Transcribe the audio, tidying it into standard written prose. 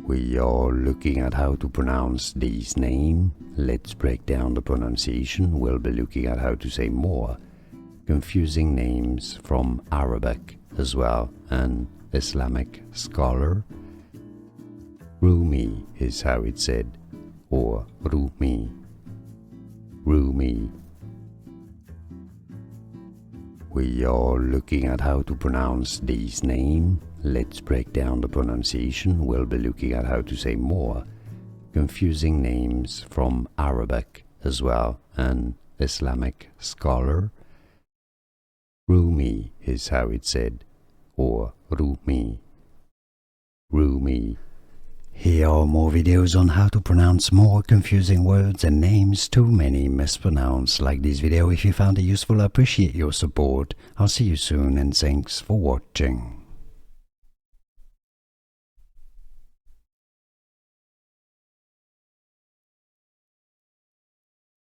We are looking at how to pronounce these names. Let's break down the pronunciation. We'll be looking at how to say more confusing names from Arabic as well, an Islamic scholar. Rumi is how it's said, or Rumi. Rumi. We are looking at how to pronounce these names. Let's break down the pronunciation. We'll be looking at how to say more confusing names from Arabic as well, an Islamic scholar. Rumi is how it's said, or Rumi. Rumi. Here are more videos on how to pronounce more confusing words and names too many mispronounced. Like this video if you found it useful. I appreciate your support. I'll see you soon and thanks for watching.